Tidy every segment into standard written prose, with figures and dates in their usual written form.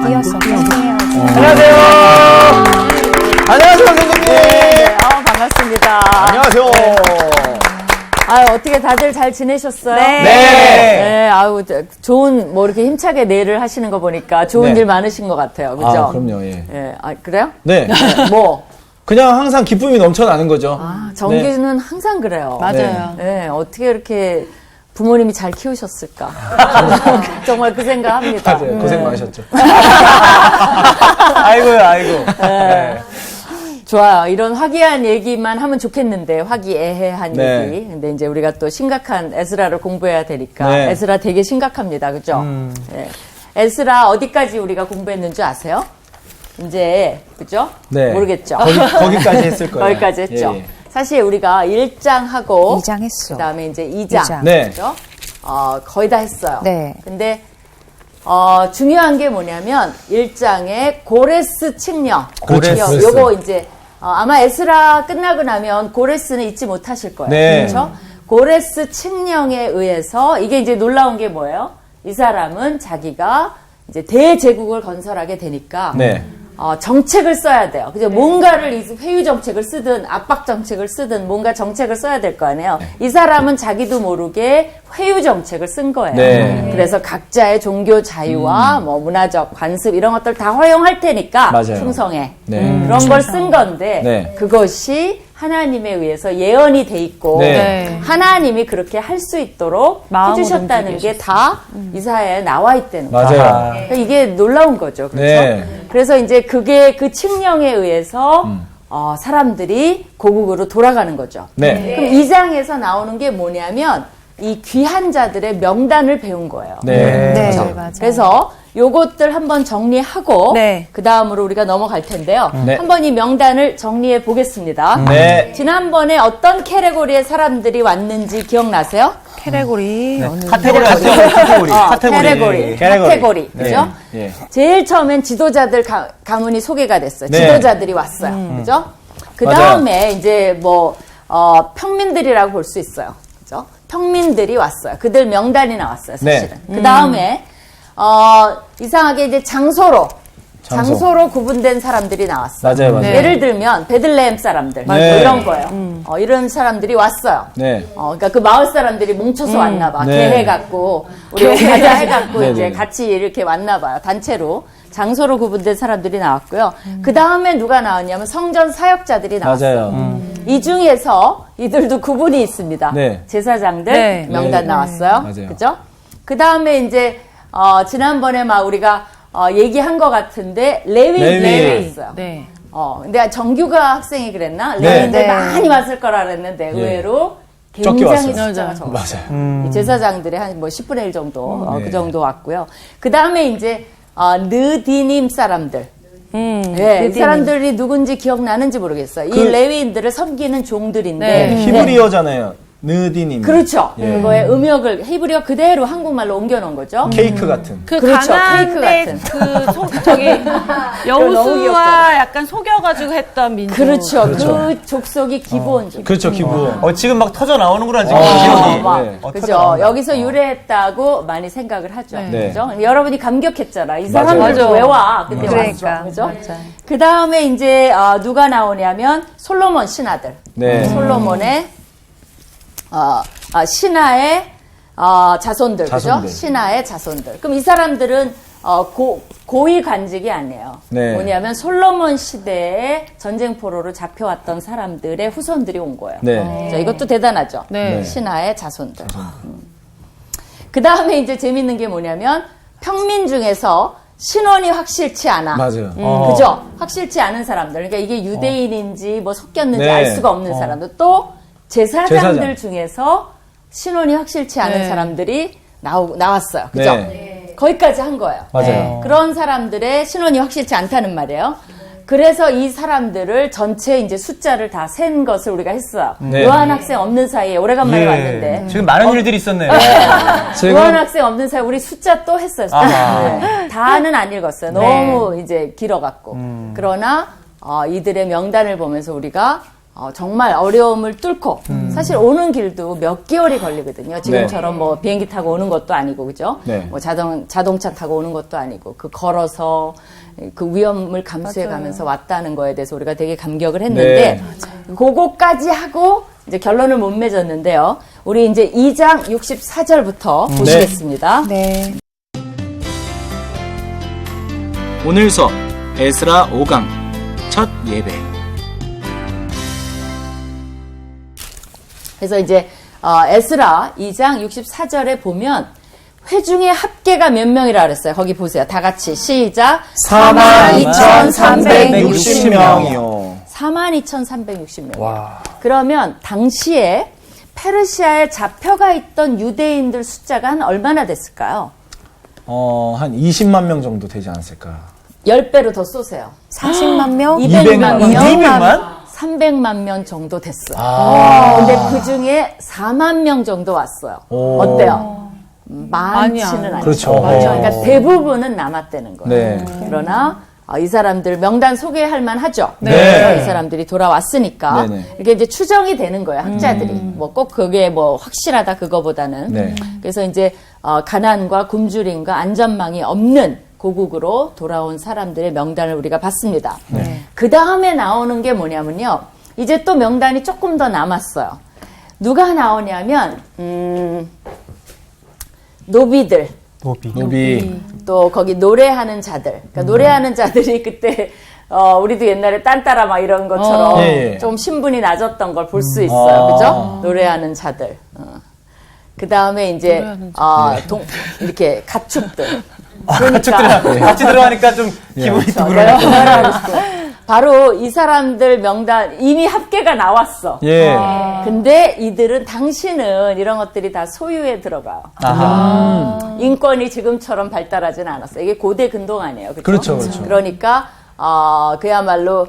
띄었어. 안녕하세요. 안녕하세요, 선생님. 네, 반갑습니다. 안녕하세요. 어떻게 다들 잘 지내셨어요? 네. 네, 좋은, 이렇게 힘차게 내일을 하시는 거 보니까 좋은 네. 일 많으신 것 같아요. 그죠? 아, 그럼요, 예. 예, 그래요? 네. 뭐? 그냥 항상 기쁨이 넘쳐나는 거죠. 정규는 항상 그래요. 맞아요. 네, 어떻게 이렇게 부모님이 잘 키우셨을까? 정말 그 생각합니다. 맞아요. 고생 많으셨죠. 아이고요, 아이고. 네. 좋아요. 이런 화기애애한 얘기만 하면 좋겠는데, 화기애애한 네. 얘기. 근데 이제 우리가 또 심각한 에스라를 공부해야 되니까, 네. 에스라 되게 심각합니다. 그죠? 네. 에스라 어디까지 우리가 공부했는 줄 아세요? 이제, 그죠? 네. 모르겠죠? 거기까지 했을 거예요. 거기까지 했죠. 예, 예. 사실 우리가 1장하고, 2장 했어. 그 다음에 이제 2장. 2장. 네. 그죠? 거의 다 했어요. 네. 근데, 중요한 게 뭐냐면, 1장의 고레스 칙령. 고레스. 요거 이제, 아마 에스라 끝나고 나면 고레스는 잊지 못하실 거예요. 네. 그렇죠? 고레스 칙령에 의해서, 이게 이제 놀라운 게 뭐예요? 이 사람은 자기가 이제 대제국을 건설하게 되니까, 네. 정책을 써야 돼요. 그죠? 뭔가를 회유 정책을 쓰든 압박 정책을 쓰든 뭔가 정책을 써야 될 거 아니에요. 이 사람은 자기도 모르게 회유 정책을 쓴 거예요. 네. 그래서 각자의 종교 자유와 문화적 관습 이런 것들 다 허용할 테니까 맞아요. 충성해. 네. 그런 걸 쓴 건데 네. 그것이 하나님에 의해서 예언이 돼 있고 네. 하나님이 그렇게 할 수 있도록 마음으로 해주셨다는 게 다 이사야에 나와 있다는 거예요. 맞아요. 그러니까 이게 놀라운 거죠. 그렇죠? 네. 그래서 이제 그게 그 칙령에 의해서 사람들이 고국으로 돌아가는 거죠. 네. 그럼 이 장에서 나오는 게 뭐냐면 이 귀한 자들의 명단을 배운 거예요. 네. 네, 그렇죠? 맞아요. 그래서 요것들 한번 정리하고 네. 그 다음으로 우리가 넘어갈 텐데요. 네. 한번 이 명단을 정리해 보겠습니다. 네. 지난번에 어떤 캐테고리의 사람들이 왔는지 기억나세요? 캐레고리. 카테고리 하죠. 카테고리. 카테고리. 네. 그죠? 예. 제일 처음엔 지도자들 가문이 소개가 됐어요. 네. 지도자들이 왔어요. 그죠? 그 다음에 이제 평민들이라고 볼 수 있어요. 그죠? 평민들이 왔어요. 그들 명단이 나왔어요, 사실은. 네. 그 다음에, 이상하게 이제 장소로 구분된 사람들이 나왔어요. 맞아요, 맞아요. 예를 들면, 베들레헴 사람들. 네. 이런 거예요. 이런 사람들이 왔어요. 네. 그러니까 그 마을 사람들이 뭉쳐서 왔나 봐. 네. 계해갖고, 우리 가자 해갖고 네, 이제 네. 같이 이렇게 왔나 봐요. 단체로. 장소로 구분된 사람들이 나왔고요. 그 다음에 누가 나왔냐면 성전 사역자들이 나왔어요. 맞아요. 이 중에서 이들도 구분이 있습니다. 네. 제사장들 네. 명단 네. 나왔어요. 맞아요. 그죠? 그 다음에 이제, 지난번에 우리가, 얘기한 것 같은데, 레위인들이 있어요. 네. 근데 정규가 학생이 그랬나? 네. 레위인들 네. 많이 왔을 거라 그랬는데, 의외로 적게 굉장히 왔어요. 숫자가 적었어요. 맞아요. 이 제사장들이 한 10분의 1 정도, 네. 그 정도 왔고요. 그 다음에 이제, 느디님 사람들. 네, 이 사람들이 누군지 기억나는지 모르겠어요. 이 레위인들을 섬기는 종들인데. 네. 히브리어잖아요. 느디님. 그렇죠. 예. 그거의 음역을 히브리어 그대로 한국말로 옮겨놓은 거죠. 케이크 같은. 그렇죠. 케이크 같은. 너무 여우수와 귀엽잖아. 약간 속여가지고 했던 민족. 그렇죠. 그렇죠. 그 족속이 기본적. 그렇죠, 기분. 지금 막 터져 나오는구나, 지금. 네. 그죠. 여기서 유래했다고 많이 생각을 하죠. 네. 그죠? 여러분이 감격했잖아. 이 맞아요. 사람들 맞아. 왜 와? 근데 그러니까. 왔어. 그죠? 맞아. 그 다음에 이제, 누가 나오냐면, 솔로몬 신하들. 네. 솔로몬의, 신하의, 자손들. 그죠? 자손들. 신하의 자손들. 그럼 이 사람들은, 고위 관직이 아니에요. 네. 뭐냐면 솔로몬 시대에 전쟁 포로로 잡혀왔던 사람들의 후손들이 온 거예요. 네. 자, 이것도 대단하죠. 네. 신하의 자손들. 그 다음에 이제 재밌는 게 뭐냐면 평민 중에서 신원이 확실치 않아. 맞아요. 그죠? 확실치 않은 사람들. 그러니까 이게 유대인인지 뭐 섞였는지 네. 알 수가 없는 사람들. 또 제사장들 제사장. 중에서 신원이 확실치 않은 네. 사람들이 나왔어요. 그죠? 네. 거기까지 한 거예요. 맞아요. 그런 사람들의 신원이 확실치 않다는 말이에요. 그래서 이 사람들을 전체 이제 숫자를 다 센 것을 우리가 했어요. 네. 요한 학생 없는 사이에 오래간만에 왔는데. 지금 많은 일들이 있었네요. 요한 학생 없는 사이에 우리 숫자 또 했어요. 아하. 네. 다는 안 읽었어요. 너무 이제 길어갖고. 그러나 이들의 명단을 보면서 우리가 정말 어려움을 뚫고 사실 오는 길도 몇 개월이 걸리거든요. 지금처럼 뭐 비행기 타고 오는 것도 아니고 그죠? 네. 뭐 자동차 타고 오는 것도 아니고 그 걸어서 그 위험을 감수해 가면서 왔다는 거에 대해서 우리가 되게 감격을 했는데 그거까지 하고 이제 결론을 못 맺었는데요. 우리 이제 2장 64절부터 보시겠습니다. 네. 오늘 수업 에스라 5강 첫 예배. 그래서 이제 에스라 2장 64절에 보면 회중의 합계가 몇 명이라 그랬어요. 거기 보세요. 다 같이 시작. 42,360명이요. 42,360명. 그러면 당시에 페르시아에 잡혀가 있던 유대인들 숫자가 한 얼마나 됐을까요? 한 20만 명 정도 되지 않았을까? 10배로 더 쏘세요. 40만 명? 200만 명? 200만? 300만 명 정도 됐어요. 근데 그 중에 4만 명 정도 왔어요. 어때요? 많지는 않죠. 그렇죠. 그러니까 대부분은 남았다는 거예요. 네. 그러나 이 사람들 명단 소개할 만하죠. 네. 그래서 이 사람들이 돌아왔으니까 네네. 이게 이제 추정이 되는 거예요. 학자들이 뭐 꼭 그게 뭐 확실하다 그거보다는. 네. 그래서 이제 가난과 굶주림과 안전망이 없는 고국으로 돌아온 사람들의 명단을 우리가 봤습니다. 그 다음에 나오는 게 뭐냐면요. 이제 또 명단이 조금 더 남았어요. 누가 나오냐면 노비들. 노비. 또 거기 노래하는 자들. 그러니까 노래하는 자들이 그때 우리도 옛날에 딴따라 막 이런 것처럼 예. 좀 신분이 낮았던 걸 볼 수 있어요. 그죠? 노래하는 자들. 그 다음에 이제 이렇게 가축들. 그러니까 같이 들어가니까 좀 기분이 내가 두그러워. 그 말을 하고 싶어. 바로 이 사람들 명단 이미 합계가 나왔어. 예. 근데 이들은 당신은 이런 것들이 다 소유에 들어가요. 인권이 지금처럼 발달하진 않았어요. 이게 고대 근동 아니에요. 그렇죠, 그렇죠. 그러니까 그야말로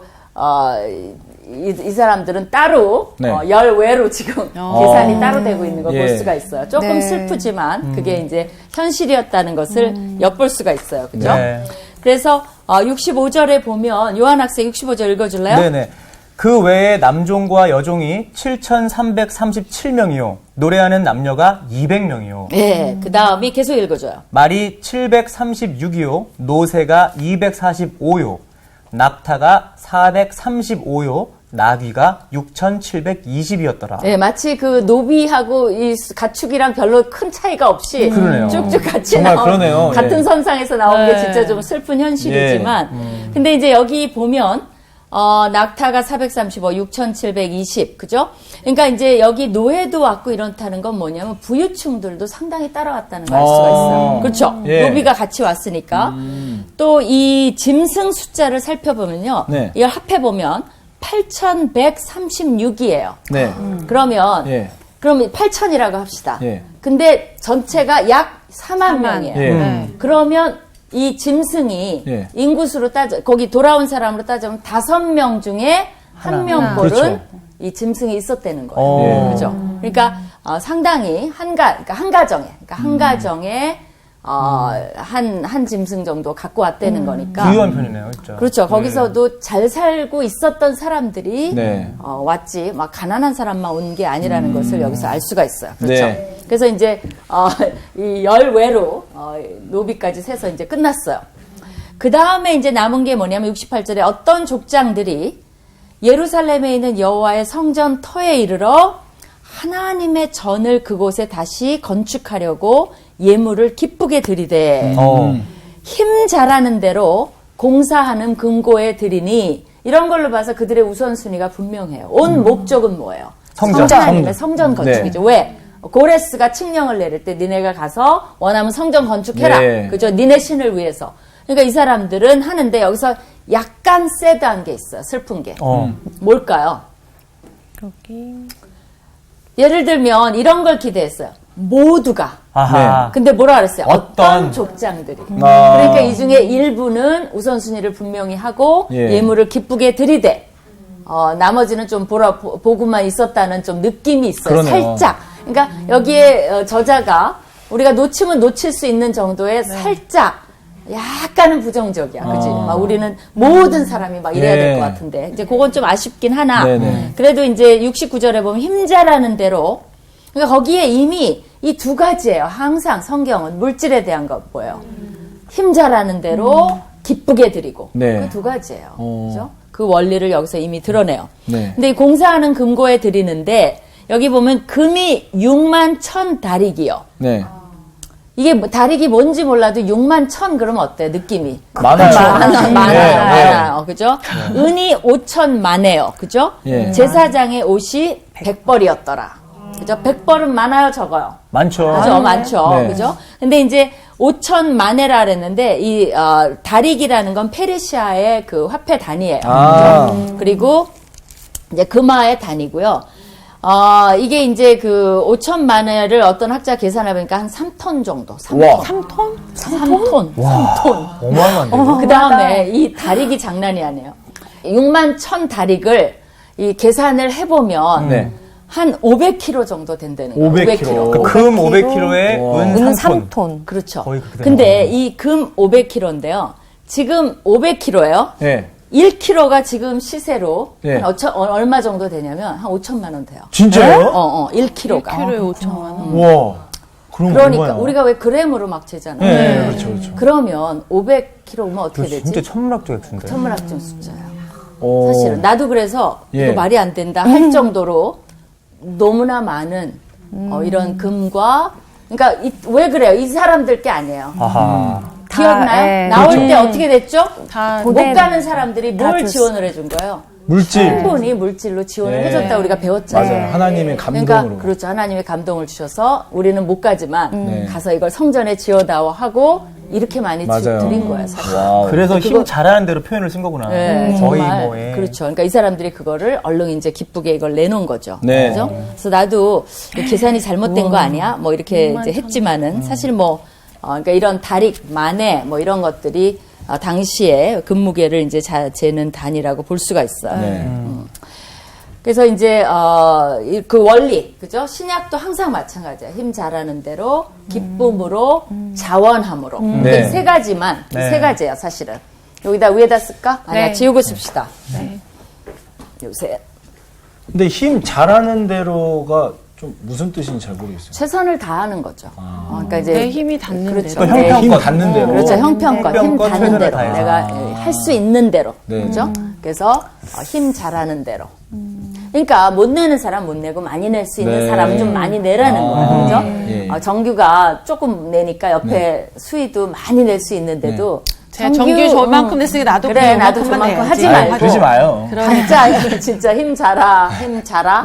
이 사람들은 따로 네. 열외로 지금 계산이 따로 되고 있는 걸 볼 예. 수가 있어요. 조금 네. 슬프지만 그게 이제 현실이었다는 것을 엿볼 수가 있어요. 그죠? 네. 그래서 65절에 보면 요한학생 65절 읽어줄래요? 네네. 그 외에 남종과 여종이 7,337명이요. 노래하는 남녀가 200명이요. 네, 그 다음이 계속 읽어줘요. 말이 736이요. 노새가 245요. 낙타가 435요. 나귀가 6,720이었더라. 네, 마치 그 노비하고 이 가축이랑 별로 큰 차이가 없이 그러네요. 쭉쭉 같이 정말 나온 그러네요. 같은 예. 선상에서 나온 게 네. 진짜 좀 슬픈 현실이지만 근데 이제 여기 보면 낙타가 435, 6,720, 그죠? 그러니까 이제 여기 노예도 왔고 이렇다는 건 뭐냐면 부유층들도 상당히 따라왔다는 걸 알 수가 있어요. 그렇죠? 예. 노비가 같이 왔으니까. 또 이 짐승 숫자를 살펴보면요. 네. 이걸 합해보면 8,136이에요. 네. 그러면 예. 그럼 8,000이라고 합시다. 예. 근데 전체가 약 4만 명이에요. 예. 네. 그러면 이 짐승이 예. 인구수로 거기 돌아온 사람으로 따지면 5명 중에 한 명꼴은 그렇죠. 이 짐승이 있었다는 거예요. 예. 그죠? 그러니까 상당히 한 가정에 한 짐승 정도 갖고 왔다는 거니까. 부유한 편이네요, 진짜. 그렇죠. 거기서도 잘 살고 있었던 사람들이 네. 왔지, 막 가난한 사람만 온 게 아니라는 것을 여기서 알 수가 있어요. 그렇죠. 네. 그래서 이제 이 열외로 노비까지 세서 이제 끝났어요. 그 다음에 이제 남은 게 뭐냐면 68절에 어떤 족장들이 예루살렘에 있는 여호와의 성전 터에 이르러 하나님의 전을 그곳에 다시 건축하려고 예물을 기쁘게 드리되 힘 잘하는 대로 공사하는 금고에 드리니 이런 걸로 봐서 그들의 우선순위가 분명해요. 온 목적은 뭐예요? 성전. 하나님의 성전 건축이죠. 왜? 고레스가 칙령을 내릴 때 니네가 가서 원하면 성전 건축해라. 네. 그죠? 니네 신을 위해서. 그러니까 이 사람들은 하는데 여기서 약간 새드한 게 있어요. 슬픈 게. 뭘까요? 예를 들면 이런 걸 기대했어요. 모두가. 아하. 근데 뭐라 그랬어요? 어떤 어떤 족장들이. 아. 그러니까 이 중에 일부는 우선순위를 분명히 하고 예. 예물을 기쁘게 드리되 나머지는 좀 보고만 있었다는 좀 느낌이 있어요. 그러네요. 살짝. 그러니까 여기에 저자가 우리가 놓치면 놓칠 수 있는 정도의 살짝 약간은 부정적이야. 그지? 막 우리는 모든 사람이 막 이래야 될 것 같은데. 이제 그건 좀 아쉽긴 하나. 네네. 그래도 이제 69절에 보면 힘자라는 대로. 그러니까 거기에 이미 이 두 가지예요. 항상 성경은 물질에 대한 거 뭐예요? 힘자라는 대로 기쁘게 드리고. 네. 그 두 가지예요. 그죠? 그 원리를 여기서 이미 드러내요. 네. 근데 이 공사하는 금고에 드리는데 여기 보면 금이 6만 1,000 다리기요. 네. 이게 뭐 다리기 뭔지 몰라도 6만 1,000 그러면 어때? 느낌이 많아요. 많아요. 그죠? 은이 5천만에요. 그죠? 예. 제사장의 옷이 100벌이었더라. 그죠? 100벌은 많아요, 적어요? 많죠. 그죠? 많죠. 네. 그죠? 근데 이제 5천만에라 그랬는데 이 다리기라는 건 페르시아의 그 화폐 단위예요. 아. 그리고 이제 금화의 단위고요. 이게 이제 그 5천만회를 어떤 학자 계산해 보니까 한 3톤 정도. 3톤. 와. 3톤? 3톤. 3톤. 어마어마한데요. 그 다음에 이 다릭이 장난이 아니에요. 6만 1,000 다릭을 이 계산을 해보면 네. 한 500kg 정도 된다는 거예요. 500kg. 금 500kg에 은 은 3톤. 3톤. 그렇죠. 거의 그렇게 근데 이 금 500kg인데요. 지금 500kg예요. 네. 1kg가 지금 시세로 네. 한 얼마 정도 되냐면 한 5천만 원 돼요. 진짜요? 1kg가. 1kg에 5천만 원. 와. 그럼 그러니까 얼마야? 우리가 왜 그램으로 막 재잖아요. 네, 그렇죠, 그렇죠. 그러면 500kg면 어떻게 그거 되지? 진짜 천문학적 액수인데. 천문학적 숫자예요. 오. 사실은 나도 그래서 예. 이거 말이 안 된다 할 정도로 너무나 많은 이런 금과 그러니까 왜 그래요? 이 사람들 게 아니에요. 아하. 기억나요? 예. 나올 그렇죠. 때 어떻게 됐죠? 다 못 가는 사람들이 뭘 줬어. 지원을 해준 거예요? 물질. 충분히 물질로 지원을 네. 해줬다 우리가 배웠잖아요. 맞아요. 하나님의 감동으로. 그러니까 그렇죠. 하나님의 감동을 주셔서 우리는 못 가지만 네. 가서 이걸 성전에 지어다오 하고 이렇게 많이 맞아요. 드린 거예요. 사실. 와우. 그래서 그거- 힘 잘하는 대로 표현을 쓴 거구나. 네, 거의 정말 뭐. 예. 그렇죠. 그러니까 이 사람들이 그거를 얼른 이제 기쁘게 이걸 내놓은 거죠. 네. 그죠? 그래서 나도 이 계산이 잘못된 거 아니야? 뭐 이렇게 이제 했지만은 사실 뭐 그러니까 이런 다릭, 만에 뭐 이런 것들이 당시에 금무게를 이제 재는 단위라고 볼 수가 있어요. 네. 그래서 이제 그 원리, 그죠? 신약도 항상 마찬가지야. 힘 잘하는 대로 기쁨으로 자원함으로. 네. 이 세 가지만 이 네. 세 가지야 사실은. 여기다 위에다 쓸까? 아니야 네. 지우고 씁시다. 요새 근데 힘 잘하는 대로가 좀 무슨 뜻인지 잘 모르겠어요. 최선을 다하는 거죠. 그러니까 이제 내 힘이 닿는 그렇죠. 대로. 네. 힘 닿는 대로. 그렇죠. 형편껏 힘 형편껏 닿는 최선을 대로 다해서. 내가 할 수 있는 대로 네. 그렇죠. 그래서 힘 잘하는 대로. 그러니까 못 내는 사람 못 내고 많이 낼 수 있는 네. 사람은 좀 많이 내라는 거예요. 그죠? 예. 정규가 조금 내니까 옆에 수위도 많이 낼 수 있는데도 제가 정규 저만큼 냈으니까 나도 그래 그냥 나도 요만큼만 저만큼 내야지. 하지 말고 그러지 마요. 각자 진짜 힘 자라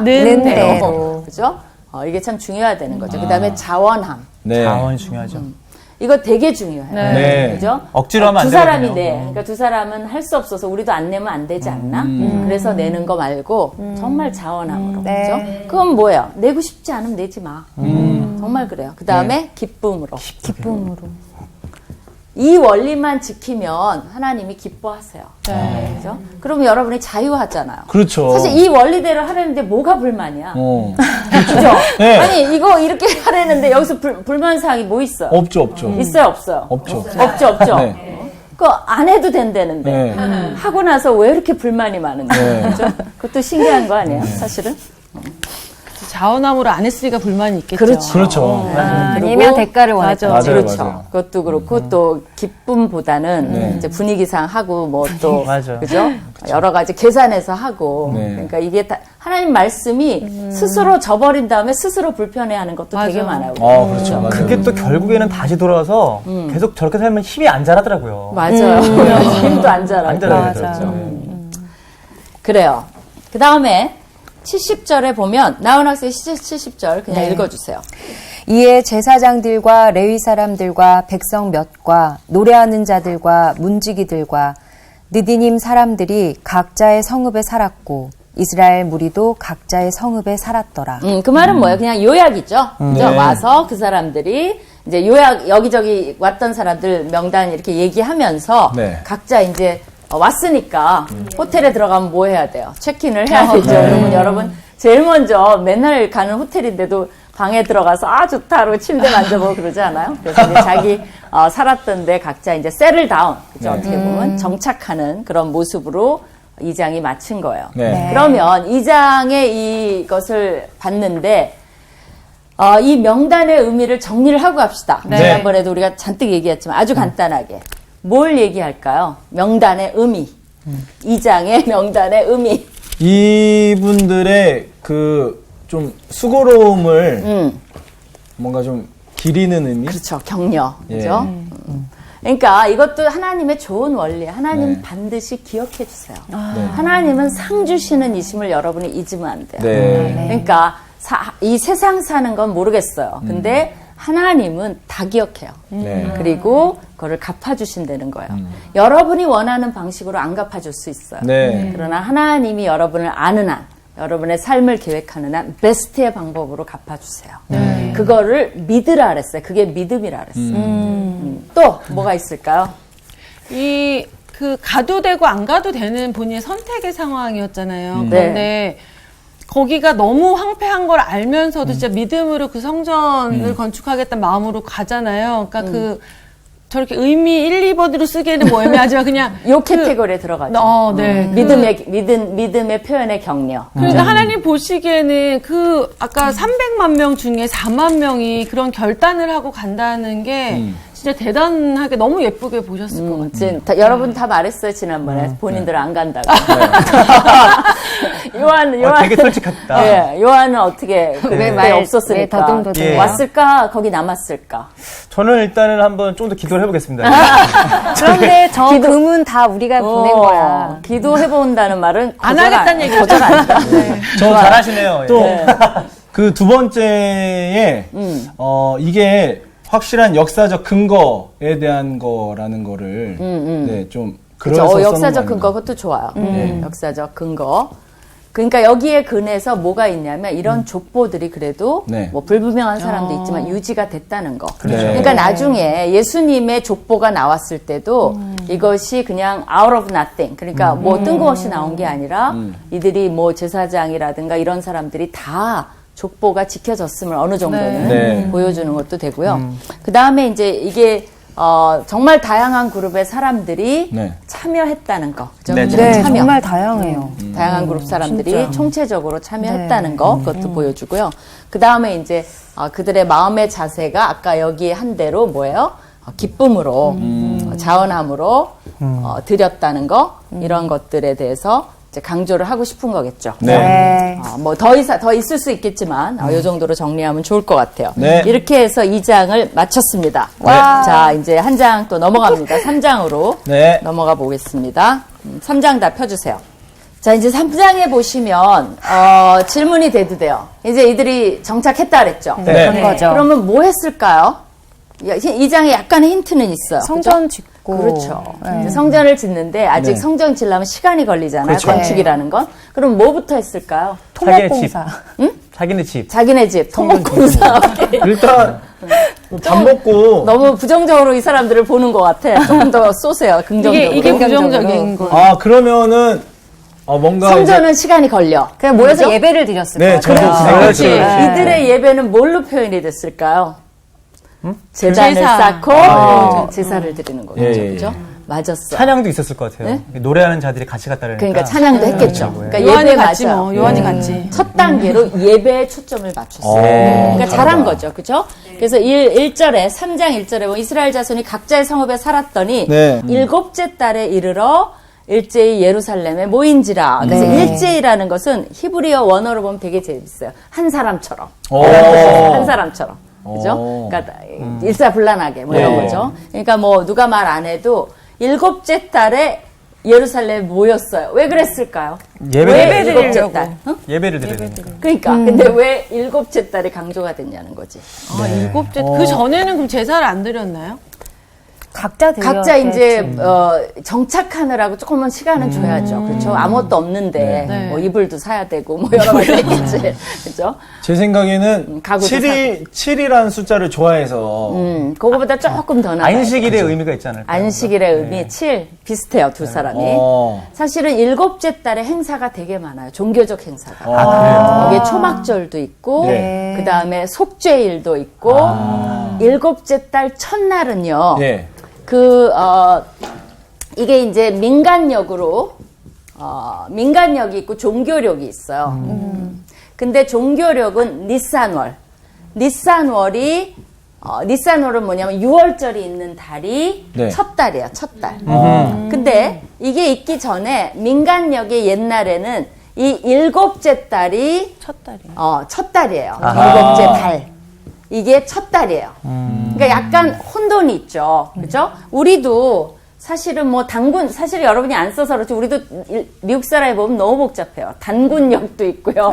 는 대로 그죠? 이게 참 중요해야 되는 거죠. 그다음에 자원함 네. 자원 중요하죠. 이거 되게 중요해요. 네. 그죠? 억지로 하면 안 두 사람이 되거든요. 내. 그러니까 두 사람은 할 수 없어서 우리도 안 내면 안 되지 않나? 그래서 내는 거 말고 정말 자원함으로. 네. 그죠? 그건 뭐예요? 내고 싶지 않으면 내지 마. 정말 그래요. 그 다음에 기쁨으로. 기쁨으로. 이 원리만 지키면 하나님이 기뻐하세요. 그죠? 그러면 여러분이 자유하잖아요. 그렇죠. 사실 이 원리대로 하려는데 뭐가 불만이야? 그죠? 네. 아니, 이거 이렇게 하려는데 여기서 불만사항이 뭐 있어요? 없죠, 없죠. 있어요, 없어요? 없죠. 없죠. 네. 그거 안 해도 된다는데. 네. 하고 나서 왜 이렇게 불만이 많은데. 네. 그죠? 그것도 신기한 거 아니에요, 사실은? 자원함으로 안 했으니까 불만이 있겠죠. 그렇죠. 그렇죠. 아니면 대가를 원했죠. 맞아요, 그렇죠. 맞아요. 그것도 그렇고 또 기쁨보다는 네. 이제 분위기상 하고 뭐 또 맞아. 그죠? 여러 가지 계산해서 하고 네. 그러니까 이게 다 하나님 말씀이 스스로 저버린 다음에 스스로 불편해하는 것도 되게 맞아. 많아요. 그렇죠. 맞아요. 그게 또 결국에는 다시 돌아와서 계속 저렇게 살면 힘이 안 자라더라고요. 맞아요. 힘도 안 자라고. 안 자라요. 맞아. 그렇죠. 그래요. 그 다음에 70절에 보면 나훈 학생 70절 그냥 읽어주세요. 이에 제사장들과 레위 사람들과 백성 몇과 노래하는 자들과 문지기들과 느디님 사람들이 각자의 성읍에 살았고 이스라엘 무리도 각자의 성읍에 살았더라. 그 말은 뭐예요? 그냥 요약이죠. 그죠? 네. 와서 그 사람들이 이제 요약 여기저기 왔던 사람들 명단 이렇게 얘기하면서 네. 각자 이제 왔으니까 호텔에 들어가면 뭐 해야 돼요? 체크인을 해야 되죠. 그러면 여러분 제일 먼저 맨날 가는 호텔인데도 방에 들어가서 아 좋다 하고 침대 만져보고 그러지 않아요? 그래서 이제 자기 살았던 데 각자 이제 settle down, 그죠? 네. 어떻게 보면 정착하는 그런 모습으로 2장이 마친 거예요. 네. 그러면 2장의 이것을 봤는데 이 명단의 의미를 정리를 하고 갑시다. 네. 지난번에도 우리가 잔뜩 얘기했지만 아주 간단하게 뭘 얘기할까요? 명단의 의미. 2장의 명단의 의미. 이분들의 그 좀 수고로움을 뭔가 좀 기리는 의미? 그렇죠. 격려. 예. 그죠? 그러니까 이것도 하나님의 좋은 원리. 하나님 네. 반드시 기억해 주세요. 네. 하나님은 상 주시는 이심을 여러분이 잊으면 안 돼요. 네. 그러니까 이 세상 사는 건 모르겠어요. 근데 하나님은 다 기억해요. 네. 그리고 그거를 갚아주신다는 거예요. 여러분이 원하는 방식으로 안 갚아줄 수 있어요. 네. 그러나 하나님이 여러분을 아는 한, 여러분의 삶을 계획하는 한 베스트의 방법으로 갚아주세요. 그거를 믿으라 그랬어요. 그게 믿음이라 그랬어요. 또 뭐가 있을까요? 그 가도 되고 안 가도 되는 본인의 선택의 상황이었잖아요. 네. 그런데 거기가 너무 황폐한 걸 알면서도 진짜 믿음으로 그 성전을 건축하겠다는 마음으로 가잖아요. 그러니까 저렇게 의미 1, 2번으로 쓰기에는 뭐 애매하지만 그냥 요 캐테고리에 들어가죠. 네. 믿음의 표현의 격려. 그러니까 하나님 보시기에는 아까 300만 명 중에 4만 명이 그런 결단을 하고 간다는 게 진짜 대단하게 너무 예쁘게 보셨을 것 같아요. 여러분 다 말했어요, 지난번에. 본인들은 안 간다고. 요한. 되게 솔직했다. 예, 요한은 어떻게, 그게 없었으니까. 네, 더듬더듬. 예. 왔을까? 거기 남았을까? 저는 일단은 한번 좀 더 기도를 해보겠습니다. 그런데 저 금은 다 우리가 보낸 거야. 기도해본다는 말은 안 하겠다는 얘기죠. 거절 아니다. 저 잘하시네요. 또 예. 그 두 번째에 이게 확실한 역사적 근거에 대한 거라는 거를 네, 좀 그렇죠. 그래서 역사적 써놓은 근거, 거 그것도 좋아요. 역사적 근거. 그러니까 여기에 근해서 뭐가 있냐면 이런 족보들이 그래도 네. 뭐 불분명한 사람도 있지만 유지가 됐다는 거. 그렇죠. 그러니까 나중에 예수님의 족보가 나왔을 때도 이것이 그냥 out of nothing. 그러니까 뭐 뜬금없이 나온 게 아니라 이들이 뭐 제사장이라든가 이런 사람들이 다 족보가 지켜졌음을 어느 정도는 네. 보여주는 것도 되고요. 그 다음에 이제 이게 정말 다양한 그룹의 사람들이 네. 참여했다는 거. 그죠? 네, 네, 참여. 정말 다양해요. 다양한 그룹 사람들이 진짜. 총체적으로 참여했다는 거, 그것도 보여주고요. 그 다음에 이제 그들의 마음의 자세가 아까 여기 한 대로 뭐예요? 기쁨으로, 자원함으로 드렸다는 거, 이런 것들에 대해서 이제 강조를 하고 싶은 거겠죠. 네. 뭐 더 있을 수 있겠지만 이 정도로 정리하면 좋을 것 같아요. 네. 이렇게 해서 2장을 마쳤습니다. 자, 이제 한 장 또 넘어갑니다. 3장으로 네. 넘어가 보겠습니다. 3장 다 펴주세요. 자, 이제 3장에 보시면 질문이 돼도 돼요. 이제 이들이 정착했다 그랬죠. 네. 그런 거죠. 그러면 뭐 했을까요? 2장에 약간의 힌트는 있어요. 성전 짓고. 그렇죠. 네. 이제 성전을 짓는데 아직 네. 성전 짓려면 시간이 걸리잖아요. 그렇죠. 건축이라는 건. 그럼 뭐부터 했을까요? 토목공사. 자기네 집. 자기네 집 토목공사. 일단 밥 먹고 너무 부정적으로 이 사람들을 보는 것 같아. 조금 더 쏘세요. 긍정적으로. 이게 부정적인 거예요. 아 그러면은 뭔가 성전은 시간이 걸려. 그냥 모여서 그죠? 예배를 드렸을 네, 거예요. 저도 그렇지. 이들의 예배는 뭘로 표현이 됐을까요? 제단을 제사. 쌓고 제사를 드리는 거죠. 예, 예, 예. 그죠? 맞았어. 찬양도 있었을 것 같아요. 노래하는 자들이 같이 갔다는 그러니까 찬양도 했겠죠. 그러니까 요한이 예배 갔지 맞아요. 뭐. 요한이 갔지. 첫 단계로 예배에 초점을 맞췄어요. 그러니까 잘한다. 잘한 거죠. 그죠? 그래서 1절에, 3장 1절에 보면 이스라엘 자손이 각자의 성읍에 살았더니 네. 일곱째 달에 이르러 일제히 예루살렘에 모인지라. 그래서 네. 일제이라는 것은 히브리어 원어로 보면 되게 재밌어요. 한 사람처럼. 오. 한 사람처럼. 그죠? 오. 그러니까 일사불란하게 뭐 이런 네. 거죠. 그러니까 뭐 누가 말 안 해도 일곱째 달에 예루살렘에 모였어요. 왜 그랬을까요? 예배를 왜 드리려고. 일곱째 달? 어? 예배를 드리니까. 그러니까 근데 왜 일곱째 달이 강조가 됐냐는 거지. 일곱째. 그 전에는 그럼 제사를 안 드렸나요? 각자 이제 정착하느라고 조금만 시간은 줘야죠. 그렇죠? 아무것도 없는데 네. 뭐 이불도 사야 되고 뭐 여러 가지 있겠지. 그렇죠? 제 생각에는 가구도 7이라는 숫자를 좋아해서 그거보다 조금 더 나아요. 안식일의 의미가 있지 않을까? 안식일의 의미 7 비슷해요, 두 사람이. 사실은 7째 달에 행사가 되게 많아요. 종교적 행사가. 그래요? 거기에 초막절도 있고 네. 그다음에 속죄일도 있고 7째 달 첫날은요. 네. 이게 이제 민간력이 있고 종교력이 있어요. 근데 종교력은 니산월은 뭐냐면 6월절이 있는 달이 네. 첫 달이에요, 첫 달. 근데 이게 있기 전에 민간력이 옛날에는 이 7째 달이 첫 달이에요. 7째 달. 이게 첫 달이에요. 그러니까 약간 혼돈이 있죠. 그죠? 우리도 사실은 뭐 사실 여러분이 안 써서 그렇지, 우리도 미국 사람이 보면 너무 복잡해요. 단군력도 있고요.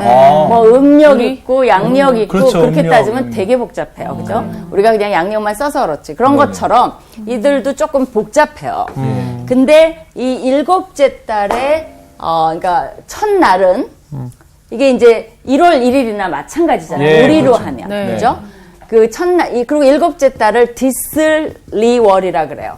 뭐 음력 있고, 양력 있고, 그렇죠, 그렇게 음력. 따지면 되게 복잡해요. 그죠? 우리가 그냥 양력만 써서 그렇지. 그런 것처럼 이들도 조금 복잡해요. 근데 이 7째 달에, 그러니까 첫날은 이게 이제 1월 1일이나 마찬가지잖아요. 예, 우리로 그렇죠. 하면. 네. 그죠? 그 첫날, 그리고 7째 달을 디스리월이라 그래요.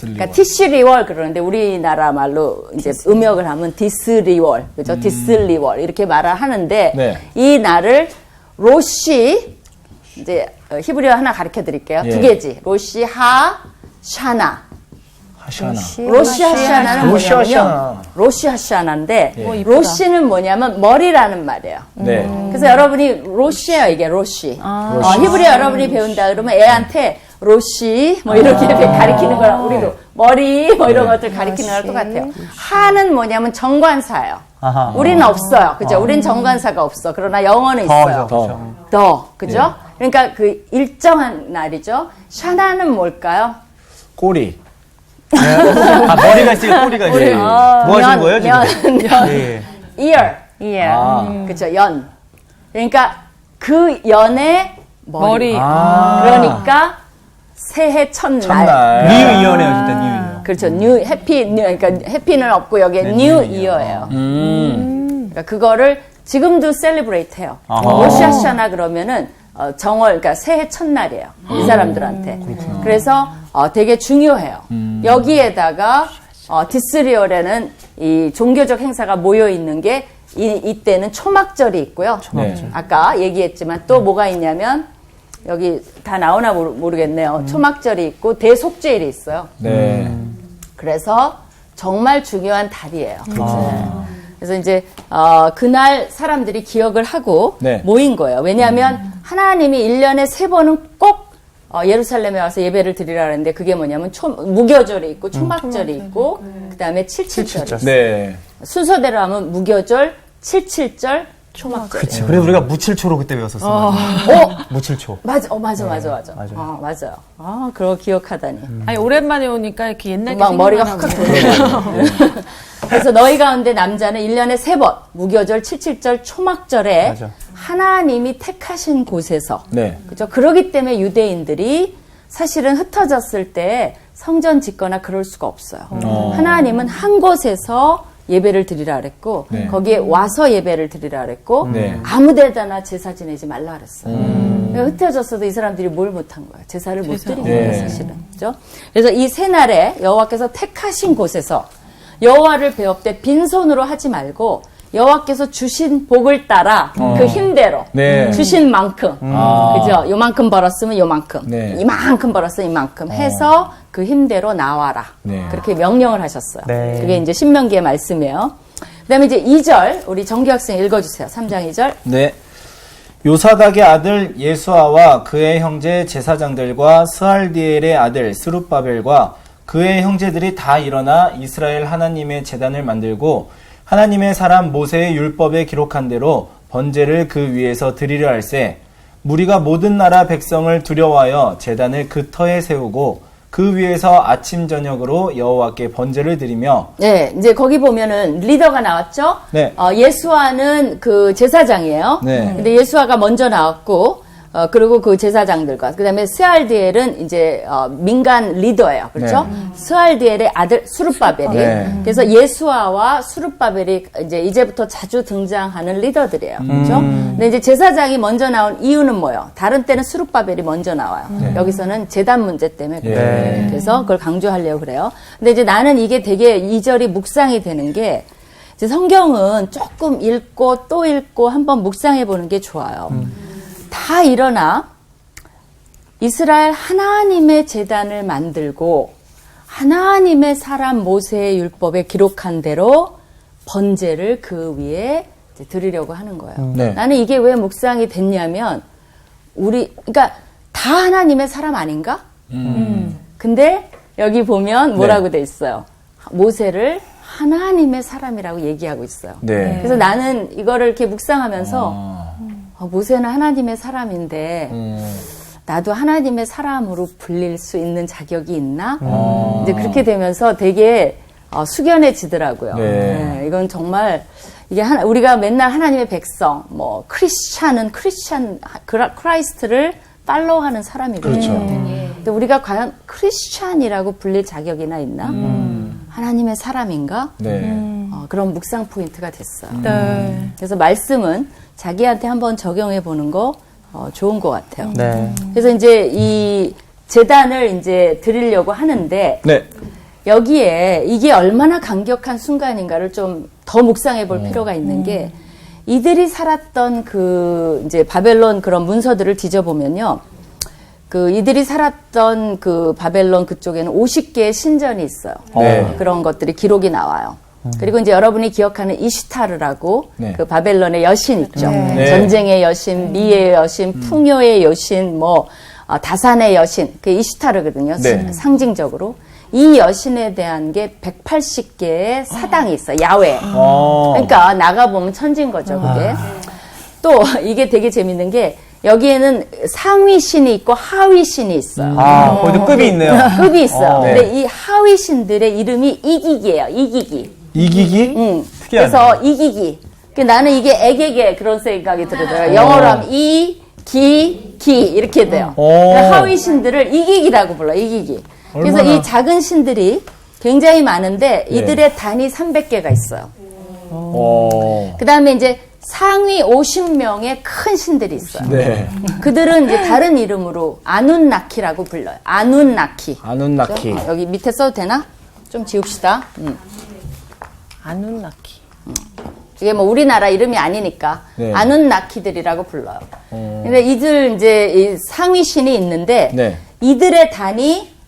그러니까 티시리월 그러는데 우리나라 말로 이제 음역을 하면 디스리월, 그죠? 디스리월 이렇게 말을 하는데 네. 이 날을 로시, 이제 히브리어 하나 가르쳐 드릴게요. 예. 두 개지. 로시 하샤나. 하샤나. 로시 하샤나는 로시 뭐냐면요. 하샤나. 로시 하샤나인데 예. 로시는 뭐냐면 머리라는 말이에요. 네. 그래서 여러분이 로시예요, 이게 로시. 히브리어 여러분이 배운다 그러면 애한테 로시 뭐 이렇게 가리키는 거랑 우리도 머리 뭐 이런 것들 가리키는 거랑 똑같아요. 하는 뭐냐면 정관사예요. 아하. 우리는 없어요, 그죠? 우린 정관사가 없어. 그러나 영어는 있어요. 더, 그죠? 그러니까 그 일정한 날이죠. 샤나는 뭘까요? 꼬리. 머리가 있으니까 꼬리가 있어요. 뭐 하시는 거예요, 지금? 년, 예. year. 그죠? 연. 그러니까 그 연의 머리. 그러니까 새해 첫날. 첫날. 뉴 이어네요, 진짜 뉴 이어. 그렇죠. 그러니까 해피는 없고 여기에 뉴 이어예요. 그러니까 그거를 지금도 셀리브레이트 해요. 로시아샤나 그러면은 그러니까 새해 첫날이에요. 이 사람들한테. 그래서 되게 중요해요. 여기에다가 디스리얼에는 이 종교적 행사가 모여 있는 게 이때는 초막절이 있고요. 아까 얘기했지만 또 뭐가 있냐면 여기 다 나오나 모르겠네요. 초막절이 있고 대속죄일이 있어요. 네. 그래서 정말 중요한 달이에요. 그래서 이제 그날 사람들이 기억을 하고 네. 모인 거예요. 왜냐하면 하나님이 1년에 3번은 꼭 예루살렘에 와서 예배를 드리라는데 그게 뭐냐면 무교절이 있고 초막절이 있고 그다음에 칠칠절이 있어요. 네. 순서대로 하면 무교절, 칠칠절, 초막절. 그치. 그래서 우리가 무칠초로 그때 배웠었어. 무칠초. 맞아요. 맞아요. 그거 기억하다니. 아니 오랜만에 오니까 이렇게 옛날 게 막 머리가 생각나고. 확 돌아요. 그래서 너희 가운데 남자는 1년에 3번 무교절, 칠칠절, 초막절에 맞아. 하나님이 택하신 곳에서 네. 그죠? 그러기 때문에 유대인들이 사실은 흩어졌을 때 성전 짓거나 그럴 수가 없어요. 하나님은 한 곳에서 예배를 드리라 그랬고 네. 거기에 와서 예배를 드리라 그랬고 네. 아무 데다나 제사 지내지 말라 그랬어요. 그러니까 흩어졌어도 이 사람들이 뭘 못한 거예요. 제사를 못 드린 거예요, 네. 사실은. 그죠? 그래서 이 새날에 여호와께서 택하신 곳에서 여호와를 배웁되 빈손으로 하지 말고 여호와께서 주신 복을 따라 그 힘대로 네. 주신 만큼 그죠? 요만큼 벌었으면 요만큼 네. 이만큼 벌었으면 이만큼 해서 그 힘대로 나와라. 네. 그렇게 명령을 하셨어요. 네. 그게 이제 신명기의 말씀이에요. 그다음에 이제 2절 우리 정규 학생 읽어주세요. 3장 2절. 네. 요사닥의 아들 예수아와 그의 형제 제사장들과 스알디엘의 아들 스룹바벨과 그의 형제들이 다 일어나 이스라엘 하나님의 제단을 만들고 하나님의 사람 모세의 율법에 기록한 대로 번제를 그 위에서 드리려 할세 무리가 모든 나라 백성을 두려워하여 제단을 그 터에 세우고 그 위에서 아침 저녁으로 여호와께 번제를 드리며 네, 이제 거기 보면은 리더가 나왔죠. 네. 예수아는 그 제사장이에요. 네. 근데 예수아가 먼저 나왔고 그리고 그 제사장들과 그다음에 스알디엘은 이제 민간 리더예요. 그렇죠? 스알디엘의 아들 수룹바벨이. 네. 그래서 예수아와 수룹바벨이 이제부터 자주 등장하는 리더들이에요. 그렇죠? 근데 이제 제사장이 먼저 나온 이유는 뭐예요? 다른 때는 수룹바벨이 먼저 나와요. 여기서는 제단 문제 때문에 그래요. 네. 그래서 그걸 강조하려고 그래요. 근데 이제 나는 이게 되게 2절이 묵상이 되는 게 이제 성경은 조금 읽고 또 읽고 한번 묵상해 보는 게 좋아요. 다 일어나 이스라엘 하나님의 제단을 만들고 하나님의 사람 모세의 율법에 기록한 대로 번제를 그 위에 이제 드리려고 하는 거예요. 네. 나는 이게 왜 묵상이 됐냐면 그러니까 다 하나님의 사람 아닌가? 근데 여기 보면 뭐라고 돼 있어요? 모세를 하나님의 사람이라고 얘기하고 있어요. 네. 그래서 나는 이거를 이렇게 묵상하면서 모세는 하나님의 사람인데 나도 하나님의 사람으로 불릴 수 있는 자격이 있나? 이제 그렇게 되면서 되게 숙연해지더라고요. 네. 이건 정말 이게 우리가 맨날 하나님의 백성, 뭐 크리스찬은 크라이스트를 팔로우하는 사람이거든요. 그렇죠. 근데 우리가 과연 크리스찬이라고 불릴 자격이나 있나? 하나님의 사람인가? 네. 그런 묵상 포인트가 됐어요. 네. 그래서 말씀은 자기한테 한번 적용해 보는 거 좋은 것 같아요. 네. 그래서 이제 이 제단을 이제 드리려고 하는데 네. 여기에 이게 얼마나 강력한 순간인가를 좀 더 묵상해 볼 필요가 있는 게 이들이 살았던 그 이제 바벨론 그런 문서들을 뒤져보면요. 그 이들이 살았던 그 바벨론 그쪽에는 50개의 신전이 있어요. 네. 그런 것들이 기록이 나와요. 그리고 이제 여러분이 기억하는 이시타르라고 네. 그 바벨론의 여신 있죠. 네. 전쟁의 여신, 미의 여신, 풍요의 여신, 뭐 다산의 여신, 그 이시타르거든요. 네. 상징적으로. 이 여신에 대한 게 180개의 사당이 있어요. 야외. 어. 그러니까 나가보면 천진 거죠, 그게. 또 이게 되게 재밌는 게 여기에는 상위 신이 있고 하위 신이 있어요. 아, 거기도 급이 있네요. 급이 있어요. 네. 근데 이 하위 신들의 이름이 이기기예요. 이기기. 이기기? 응. 특이하네. 그래서 이기기. 나는 이게 애게게 그런 생각이 들어요. 영어로 하면 기 이렇게 돼요. 하위 신들을 이기기라고 불러요. 이기기. 그래서 얼마나. 이 작은 신들이 굉장히 많은데 이들의 단이 300개가 있어요. 그 다음에 이제 상위 50명의 큰 신들이 있어요. 네. 그들은 이제 다른 이름으로 아눈나키라고 불러요. 아눈나키. 아눈나키. 여기 밑에 써도 되나? 좀 지웁시다. 아눈나키. 이게 뭐 우리나라 이름이 아니니까 네. 아눈나키들이라고 불러요. 근데 이들 이제 이 상위 신이 있는데 네. 이들의 단이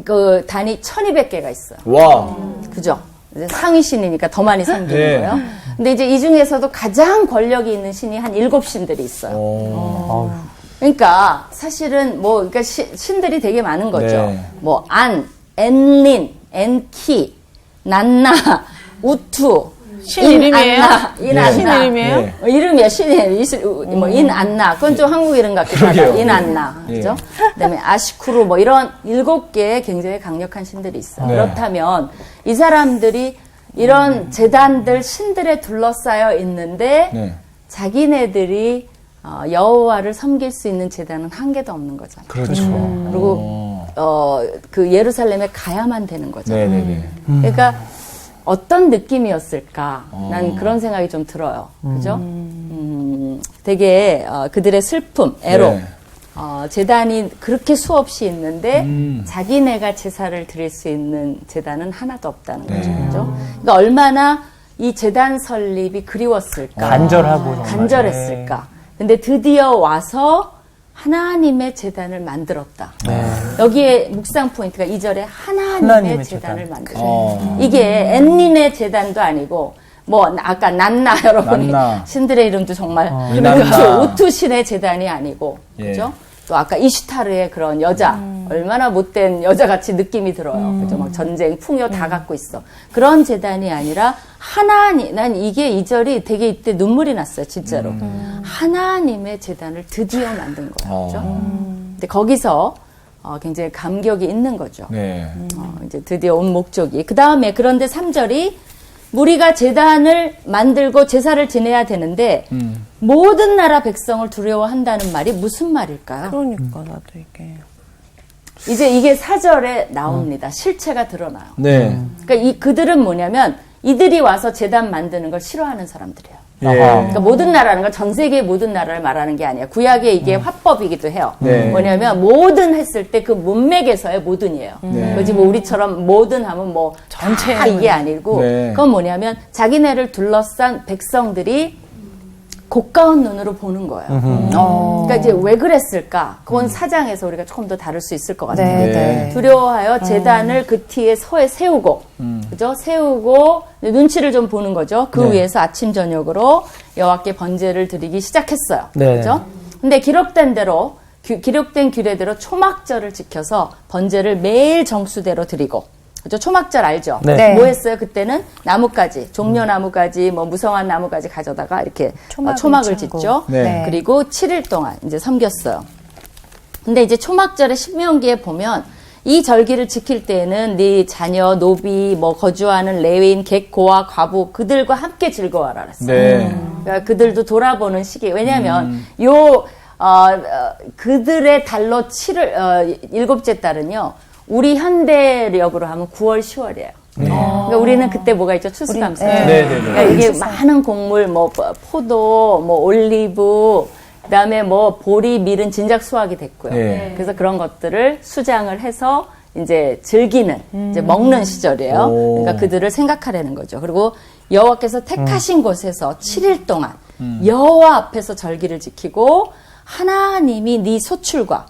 그 단이 1200개가 있어요. 와. 그죠? 이제 상위 신이니까 더 많이 생기는 네. 거예요. 근데 이제 이 중에서도 가장 권력이 있는 신이 한 7신들이 있어요. 그러니까 사실은 뭐 그러니까 신들이 되게 많은 거죠. 네. 뭐 엔린, 엔키, 난나, 우투, 신 이름이에요? 인안나. 신 이름이에요? 네. 이름이야, 신이에요. 뭐 인안나. 그건 좀 한국 이름 같기도 하다. 그러게요. 인안나. 예. 그죠? 그다음에 아시쿠르 뭐 이런 7개의 굉장히 강력한 신들이 있어요. 네. 그렇다면 이 사람들이 이런 재단들 신들에 둘러싸여 있는데 네. 자기네들이 여호와를 섬길 수 있는 재단은 한 개도 없는 거잖아요. 그렇죠. 그리고 그 예루살렘에 가야만 되는 거죠. 네네네. 그러니까 어떤 느낌이었을까? 난 그런 생각이 좀 들어요. 그죠? 되게 그들의 슬픔, 애로. 네. 재단이 그렇게 수없이 있는데 자기네가 제사를 드릴 수 있는 재단은 하나도 없다는 거죠. 네. 그죠? 그러니까 얼마나 이 재단 설립이 그리웠을까? 간절하고 정말. 간절했을까? 근데 드디어 와서 하나님의 재단을 만들었다. 여기에 묵상 포인트가 2절에 하나님의 하나님의 재단을 재단. 만들었다. 이게 엔닌의 재단도 아니고 뭐 아까 난나 여러분이 난나. 신들의 이름도 정말 이난나. 우투 신의 재단이 아니고 예. 그죠? 또 아까 이시타르의 그런 여자 얼마나 못된 여자같이 느낌이 들어요. 그죠? 막 전쟁 풍요 다 갖고 있어. 그런 재단이 아니라 하나님. 난 이게 2절이 되게 이때 눈물이 났어요. 진짜로. 하나님의 재단을 드디어 만든 거예요. 그죠? 근데 거기서 굉장히 감격이 있는 거죠. 네. 이제 드디어 온 목적이. 그 다음에 그런데 3절이 우리가 제단을 만들고 제사를 지내야 되는데 모든 나라 백성을 두려워한다는 말이 무슨 말일까요? 그러니까 나도 이게 이제 이게 4절에 나옵니다. 실체가 드러나요. 네. 그러니까 그들은 뭐냐면 이들이 와서 제단 만드는 걸 싫어하는 사람들이에요. 예. 그러니까 모든 나라는 건 전 세계의 모든 나라를 말하는 게 아니야. 구약에 이게 화법이기도 해요. 네. 뭐냐면 모든 했을 때 그 문맥에서의 모든이에요. 네. 그지 뭐 우리처럼 모든 하면 뭐 전체 다 이게 아니고 네. 그건 뭐냐면 자기네를 둘러싼 백성들이 고가운 눈으로 보는 거예요. 그러니까 이제 왜 그랬을까? 그건 4장에서 우리가 조금 더 다룰 수 있을 것 같아요. 네, 네. 네. 두려워하여 제단을 그 티에 서에 세우고, 그죠? 세우고 눈치를 좀 보는 거죠. 그 네. 위에서 아침 저녁으로 여호와께 번제를 드리기 시작했어요. 네. 그죠? 근데 기록된 대로 기록된 규례대로 초막절을 지켜서 번제를 매일 정수대로 드리고. 그죠? 초막절 알죠? 네. 네. 뭐 했어요? 그때는 나무가지, 종려나무가지, 뭐 무성한 나무가지 가져다가 이렇게 초막을 치고. 짓죠. 네. 그리고 7일 동안 이제 섬겼어요. 근데 이제 초막절의 신명기에 보면 이 절기를 지킬 때에는 네 자녀, 노비, 뭐 거주하는 레위인, 객고와 과부 그들과 함께 즐거워하라 그랬어요. 네. 그러니까 그들도 돌아보는 시기. 왜냐하면 그들의 달로 7일째 달은요. 우리 현대력으로 하면 9월, 10월이에요. 그러니까 우리는 그때 뭐가 있죠? 추수감사. 네, 네, 네. 그러니까 이게 많은 곡물, 뭐 포도, 뭐 올리브, 그다음에 뭐 보리, 밀은 진작 수확이 됐고요. 네. 그래서 그런 것들을 수장을 해서 이제 즐기는, 이제 먹는 시절이에요. 오. 그러니까 그들을 생각하라는 거죠. 그리고 여호와께서 택하신 곳에서 7일 동안 여호와 앞에서 절기를 지키고 하나님이 네 소출과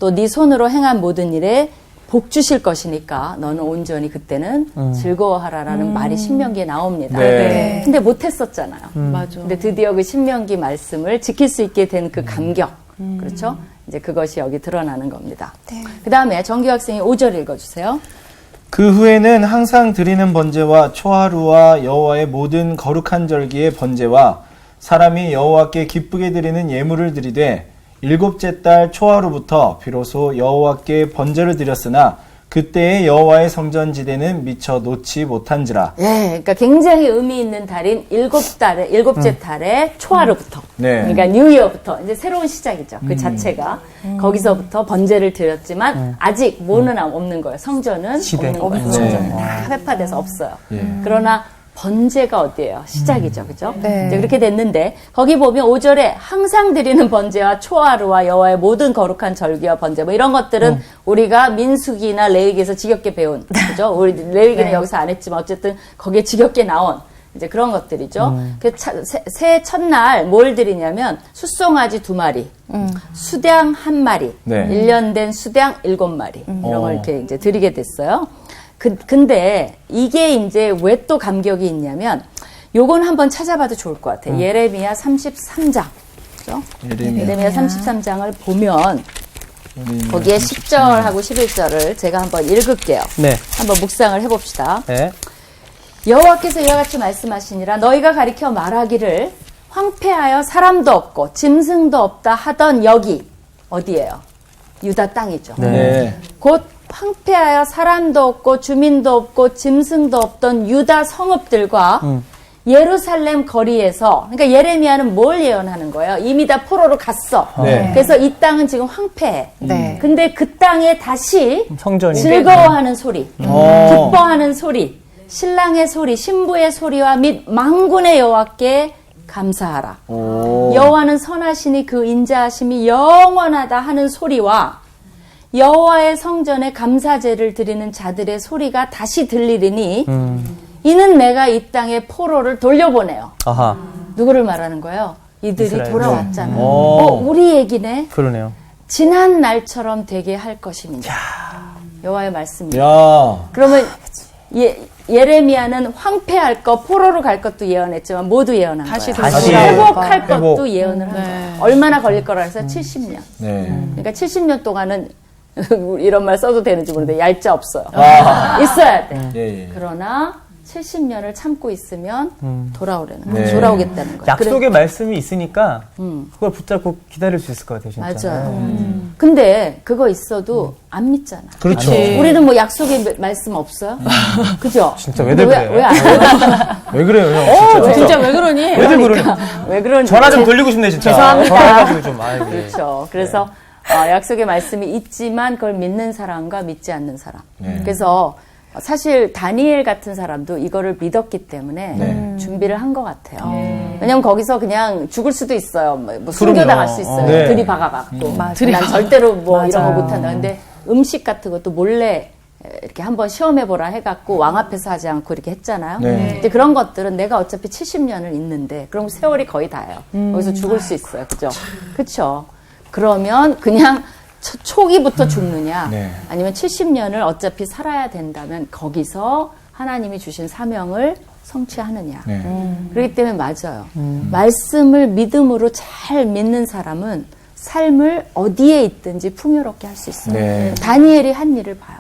또 네 손으로 행한 모든 일에 복 주실 것이니까 너는 온전히 그때는 즐거워하라라는 말이 신명기에 나옵니다. 네. 근데 못했었잖아요. 맞아. 근데 드디어 그 신명기 말씀을 지킬 수 있게 된 그 감격, 그렇죠? 이제 그것이 여기 드러나는 겁니다. 그 다음에 정규 학생이 5절 읽어주세요. 그 후에는 항상 드리는 번제와 초하루와 여호와의 모든 거룩한 절기의 번제와 사람이 여호와께 기쁘게 드리는 예물을 드리되 일곱째 달 초하루부터 비로소 여호와께 번제를 드렸으나 그때의 여호와의 성전지대는 미처 놓지 못한지라. 예, 그러니까 굉장히 의미 있는 달인 일곱째 달의 초하루부터. 네. 그러니까 뉴이어부터 이제 새로운 시작이죠. 그 자체가 거기서부터 번제를 드렸지만 아직 뭐는 없는 거예요. 성전은 시대. 없는 거예요. 네. 성전은 다 회파돼서 없어요. 예. 그러나 번제가 어디예요? 시작이죠. 그죠? 네. 이제 그렇게 됐는데 거기 보면 5절에 항상 드리는 번제와 초하루와 여호와의 모든 거룩한 절기와 번제 뭐 이런 것들은 우리가 민수기나 레위기에서 지겹게 배운 그죠? 우리 레위기는 여기서 안 했지만 어쨌든 거기에 지겹게 나온 이제 그런 것들이죠. 그 새해 첫날 뭘 드리냐면 숫송아지 2마리, 수량 1마리, 네. 1년 된 수량 7마리 이런 걸 이렇게 이제 드리게 됐어요. 근데 이게 이제 왜 또 감격이 있냐면 요건 한번 찾아봐도 좋을 것 같아요. 예레미야 33장. 그죠? 예레미야 33장을 보면 거기에 10절하고 11절을 제가 한번 읽을게요. 네. 한번 묵상을 해봅시다. 네. 여호와께서 이와 같이 말씀하시니라 너희가 가리켜 말하기를 황폐하여 사람도 없고 짐승도 없다 하던 여기 어디예요? 유다 땅이죠. 네. 곧 황폐하여 사람도 없고 주민도 없고 짐승도 없던 유다 성읍들과 예루살렘 거리에서 그러니까 예레미야는 뭘 예언하는 거예요? 이미 다 포로로 갔어. 네. 그래서 이 땅은 지금 황폐해. 네. 근데 그 땅에 다시 성전이 즐거워하는 소리, 어. 기뻐하는 소리, 신랑의 소리, 신부의 소리와 및 만군의 여호와께 감사하라. 오. 여호와는 선하시니 그 인자하심이 영원하다 하는 소리와 여호와의 성전에 감사제를 드리는 자들의 소리가 다시 들리리니 이는 내가 이 땅에 포로를 돌려보내요. 아하. 누구를 말하는 거예요? 이들이 이스라엘. 돌아왔잖아요. 오. 우리 얘기네. 그러네요. 지난 날처럼 되게 할 것입니다. 여호와의 말씀입니다. 야. 그러면 예레미야는 황폐할 것, 포로로 갈 것도 예언했지만 모두 예언한 다시 거예요. 다시 회복할 회복. 것도 예언을 한 거예요. 얼마나 걸릴 거라 해서 70년. 네. 그러니까 70년 동안은 이런 말 써도 되는지 모르는데 얄짜 없어요. 아. 있어야 돼. 예, 예. 그러나 70년을 참고 있으면 돌아오라는 거예요. 네. 돌아오겠다는 거예요. 약속의 말씀이 있으니까 그걸 붙잡고 기다릴 수 있을 것 같아요, 진짜. 맞아요. 근데 그거 있어도 안 믿잖아. 그렇죠. 우리는 뭐 약속의 말씀 없어요? 그죠? 진짜 왜들 그래? 왜안 왜 그래요, 형? 진짜 왜 그러니? 왜들 그러니? 왜 그런지. 전화 좀 돌리고 싶네, 진짜. 죄송합니다. 전화해가지고 좀, 아이고. 그렇죠. 그래서 약속의 말씀이 있지만 그걸 믿는 사람과 믿지 않는 사람. 네. 그래서 사실 다니엘 같은 사람도 이거를 믿었기 때문에 준비를 한 것 같아요. 왜냐면 거기서 그냥 죽을 수도 있어요. 뭐 숨겨당할 수 있어요. 네. 들이박아갖고. 난 절대로 뭐 이런 거 못한다. 근데 음식 같은 것도 몰래 이렇게 한번 시험해보라 해갖고 왕 앞에서 하지 않고 이렇게 했잖아요. 네. 근데 그런 것들은 내가 어차피 70년을 있는데 그럼 세월이 거의 다예요. 거기서 죽을 수 있어요. 그죠? 그쵸? 그러면 그냥 초기부터 죽느냐 네. 아니면 70년을 어차피 살아야 된다면 거기서 하나님이 주신 사명을 성취하느냐. 네. 그렇기 때문에 맞아요. 말씀을 믿음으로 잘 믿는 사람은 삶을 어디에 있든지 풍요롭게 할 수 있어요. 네. 다니엘이 한 일을 봐요.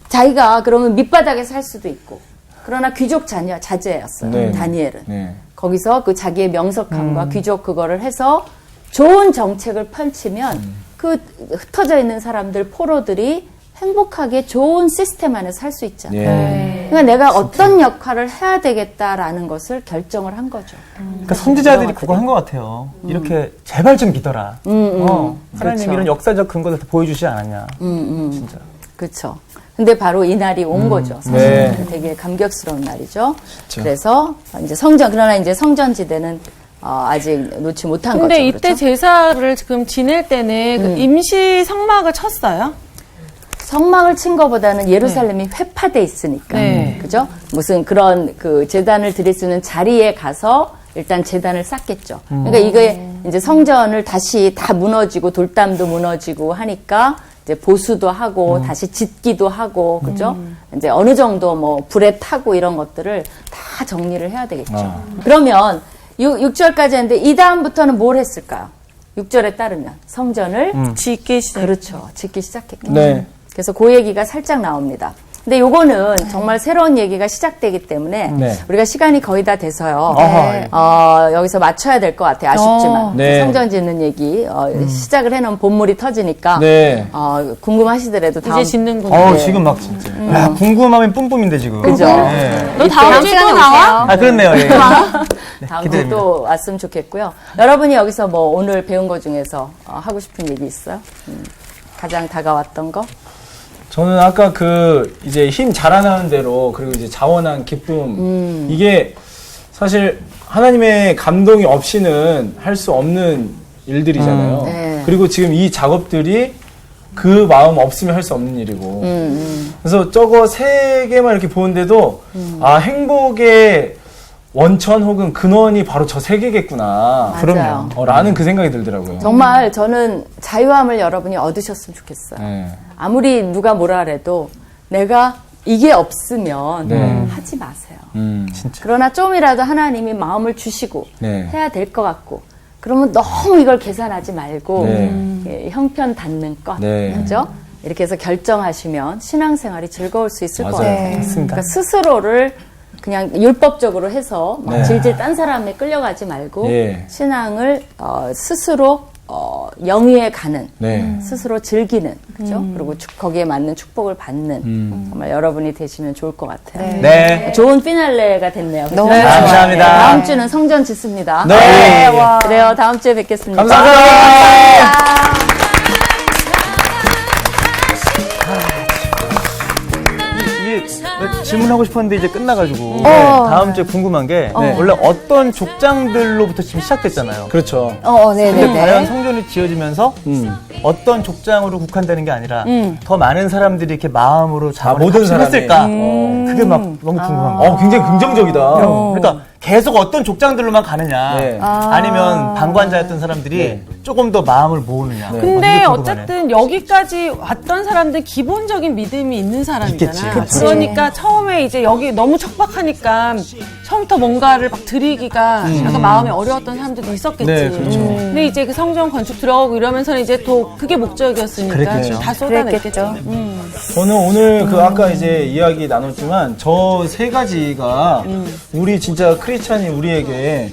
자기가 그러면 밑바닥에 살 수도 있고 그러나 귀족 자제였어요. 네. 다니엘은. 네. 거기서 그 자기의 명석함과 귀족 그거를 해서 좋은 정책을 펼치면 그 흩어져 있는 사람들, 포로들이 행복하게 좋은 시스템 안에서 살 수 있잖아요. 예. 그러니까 내가 어떤 역할을 해야 되겠다라는 것을 결정을 한 거죠. 그러니까 선지자들이 그거 한 것 같아요. 이렇게 제발 좀 믿어라. 하나님 그렇죠. 이런 역사적 근거를 보여주지 않았냐. 진짜. 그렇죠. 근데 바로 이 날이 온 거죠. 사실 네. 되게 감격스러운 날이죠. 진짜. 그래서 이제 그러나 이제 성전지대는 아직 놓지 못한 근데 거죠. 이때 그렇죠? 제사를 지금 지낼 때는 그 임시 성막을 쳤어요? 성막을 친 것보다는 예루살렘이 회파돼 있으니까. 네. 그죠? 무슨 그런 그 제단을 드릴 수 있는 자리에 가서 일단 제단을 쌓겠죠. 그러니까 이게 이제 성전을 다시 다 무너지고 돌담도 무너지고 하니까 이제 보수도 하고 다시 짓기도 하고 그죠? 이제 어느 정도 뭐 불에 타고 이런 것들을 다 정리를 해야 되겠죠. 그러면 6절까지 했는데 이 다음부터는 뭘 했을까요? 6절에 따르면 성전을 짓기 시작. 그렇죠. 짓기 시작했겠죠. 네. 그래서 그 얘기가 살짝 나옵니다. 근데 요거는 정말 새로운 얘기가 시작되기 때문에 네. 우리가 시간이 거의 다 돼서요. 어허, 여기서 맞춰야 될 것 같아요. 아쉽지만. 네. 성전 짓는 얘기 시작을 해놓으면 본물이 터지니까 네. 궁금하시더라도 다음 이제 짓는구나. 지금 막 진짜. 야, 궁금함이 뿜뿜인데 지금. 그죠? 네. 너 다음 주에 또 나와? 아, 그렇네요. 예. 다음 주에 기대됩니다. 또 왔으면 좋겠고요. 여러분이 여기서 뭐 오늘 배운 거 중에서 하고 싶은 얘기 있어요? 가장 다가왔던 거? 저는 아까 이제 힘 자라나는 대로 그리고 이제 자원한 기쁨 이게 사실 하나님의 감동이 없이는 할 수 없는 일들이잖아요. 네. 그리고 지금 이 작업들이 그 마음 없으면 할 수 없는 일이고. 그래서 저거 세 개만 이렇게 보는데도 행복의 원천 혹은 근원이 바로 저 세 개겠구나. 맞아요. 라는 그 생각이 들더라고요. 정말 저는 자유함을 여러분이 얻으셨으면 좋겠어요. 네. 아무리 누가 뭐라 그래도 내가 이게 없으면 네. 하지 마세요. 진짜. 그러나 좀이라도 하나님이 마음을 주시고 네. 해야 될 것 같고 그러면 너무 이걸 계산하지 말고 네. 형편 닿는 것 네. 그죠? 이렇게 해서 결정하시면 신앙생활이 즐거울 수 있을 것 맞아요. 같아요. 맞습니다. 그러니까 스스로를 그냥 율법적으로 해서 막 네. 질질 딴 사람에 끌려가지 말고 예. 신앙을 스스로 영위에 가는 네. 스스로 즐기는 그죠? 그리고 거기에 맞는 축복을 받는 정말 여러분이 되시면 좋을 것 같아요. 네. 좋은 피날레가 됐네요. 그죠? 너무 감사합니다. 다음 주는 성전 짓습니다. 네. 그래요. 다음 주에 뵙겠습니다. 감사합니다. 이게 질문하고 싶었는데 이제 끝나가지고 다음 주에 궁금한 게 원래 어떤 족장들로부터 지금 시작됐잖아요. 그렇죠. 근데 네네네. 과연 성전이 지어지면서 어떤 족장으로 국한되는 게 아니라 더 많은 사람들이 이렇게 마음으로 자원을 모든 합심했을까? 사람이. 그게 막 너무 궁금한 거예요. 굉장히 긍정적이다. 그러니까 계속 어떤 족장들로만 가느냐, 네. 아니면 방관자였던 사람들이 조금 더 마음을 모으느냐. 네. 근데 이게 궁금하네. 어쨌든 여기까지 왔던 사람들 기본적인 믿음이 있는 사람이잖아. 있겠지. 그치. 그러니까 처음에 이제 여기 너무 척박하니까 처음부터 뭔가를 막 드리기가 약간 마음이 어려웠던 사람들도 있었겠지. 네, 그렇죠. 근데 이제 그 성전 건축 들어가고 이러면서는 이제 또 그게 목적이었으니까 그랬겠죠. 다 쏟아냈겠죠. 저는 오늘 그 아까 이제 이야기 나눴지만 저 세 가지가 우리 진짜 크리스찬이 우리에게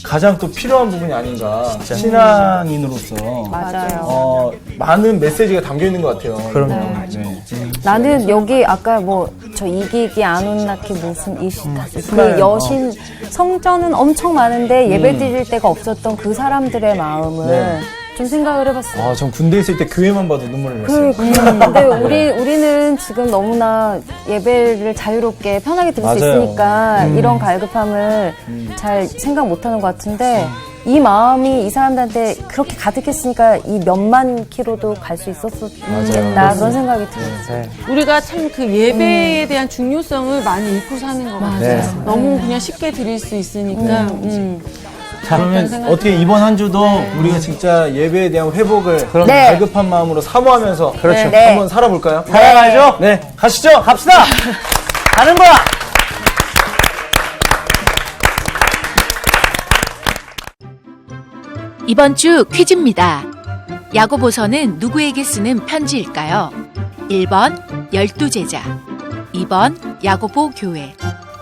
가장 또 필요한 부분이 아닌가. 신앙인으로서 맞아요. 많은 메시지가 담겨 있는 것 같아요. 그럼요. 네. 나는 여기 아까 뭐 저 이기기 아논나키 무슨 이시타스 그 네. 여신 성전은 엄청 많은데 예배 드릴 데가 없었던 그 사람들의 마음을 네. 좀 생각을 해봤어요. 전 군대에 있을 때 교회만 봐도 눈물을 났어요. 근데 우리는 지금 너무나 예배를 자유롭게 편하게 드릴 수 맞아요. 있으니까 이런 갈급함을 잘 생각 못하는 것 같은데 이 마음이 이 사람들한테 그렇게 가득했으니까 이 몇만 킬로도 갈 수 있었겠다 그런 생각이 들어요. 우리가 참 그 예배에 대한 중요성을 많이 잊고 사는 것 같아요. 네. 너무 그냥 쉽게 드릴 수 있으니까. 자, 그러면 생각이 어떻게 이번 한 주도 우리가 진짜 예배에 대한 회복을 네. 갈급한 마음으로 사모하면서 그렇죠. 네. 한번 살아볼까요? 살아가야죠. 네, 가시죠. 갑시다. 가는 거야. 이번 주 퀴즈입니다. 야고보서는 누구에게 쓰는 편지일까요? 1번 12제자, 2번 야고보 교회,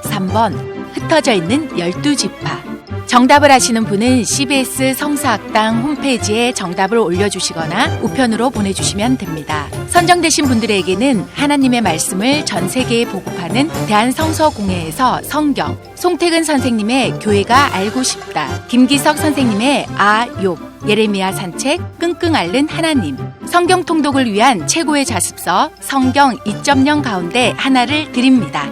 3번 흩어져 있는 12지파. 정답을 아시는 분은 CBS 성사학당 홈페이지에 정답을 올려주시거나 우편으로 보내주시면 됩니다. 선정되신 분들에게는 하나님의 말씀을 전 세계에 보급하는 대한성서공회에서 성경, 송태근 선생님의 교회가 알고 싶다, 김기석 선생님의 욕, 예레미야 산책, 끙끙 앓는 하나님, 성경 통독을 위한 최고의 자습서 성경 2.0 가운데 하나를 드립니다.